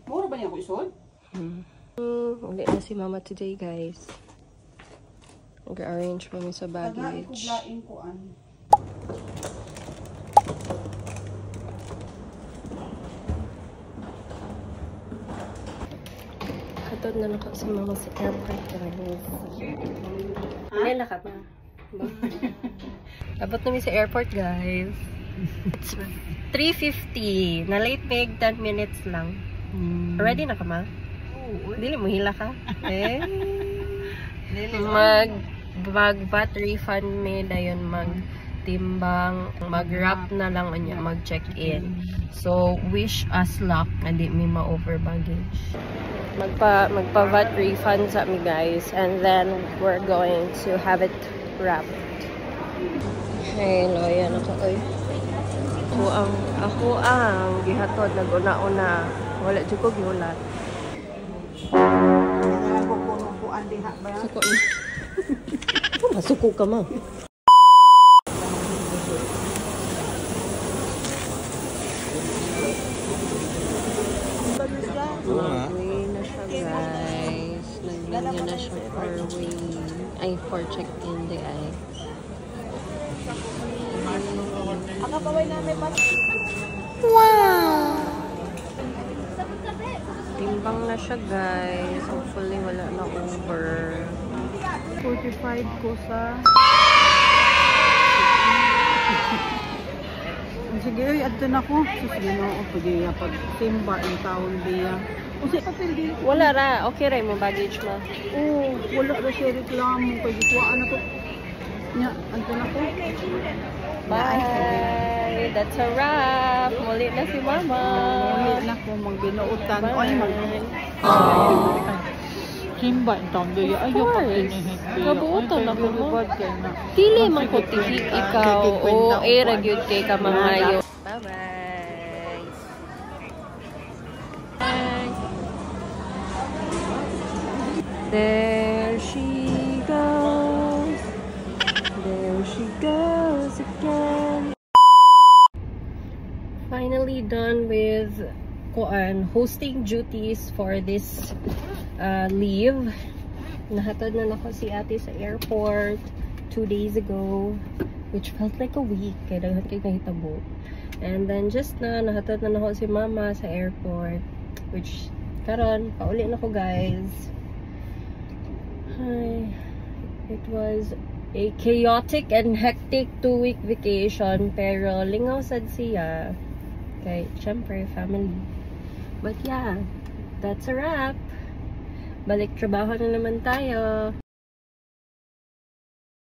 Mura ba niya ko isod? Ulit na si mama today, guys. Nag-arrange kami sa baggage. Tagain ko Katod na naka si mama sa airport, guys. Hindi na ka ba? Abot namin sa airport, guys. It's 3:50. Na late meg 10 minutes lang. Ready na ka ma? Dili mo hila ka? Eh? Mag VAT refund me dayon magtimbang, mag-wrap na lang niya, mag-check-in. So wish us luck na di mi ma-over baggage. Magpa VAT refund sa mi, guys, and then we're going to have it wrapped. Hey, loya na ka oy. Ako ang gihatod nag-una-una. Wala jud ko giulat. Suko na. Masuko ka ma. Way na siya, guys. Naglinya na siya for way. Ay, for check-in di ay. Wow! Timbang na siya, guys. Hopefully wala na over. 45 ko sa... Sige, adto na ko. Sige na ako. Pwede pag-timba yung taon diya. Kasi papel din. Wala ra. Okay rin mo baggage ma. Oo, wala na siya reklamo. Pwede kuhaan na ko. Nya, adto na ko. Bye! That's a wrap! Muli na si mama. Muli na ko. Magbinuutan. Ay, Simba ang taon diya. Ayaw pa kinihit. Kabuotan na ko mo. Dili man ko tihik ikaw. O, ragyod kay ka mangayo. Bye-bye! Bye! There she goes. There she goes again. Finally done with hosting duties for this leave. Nahatod na ako si ate sa airport 2 days ago, which felt like a week kaya daghan kay kahitabo. And then just na nahatod na ako si mama sa airport, which karon pauli na ko, guys. Hi. It was a chaotic and hectic 2-week vacation, pero lingaw sad siya kay syempre family. But yeah, that's a wrap. Balik trabaho na naman tayo.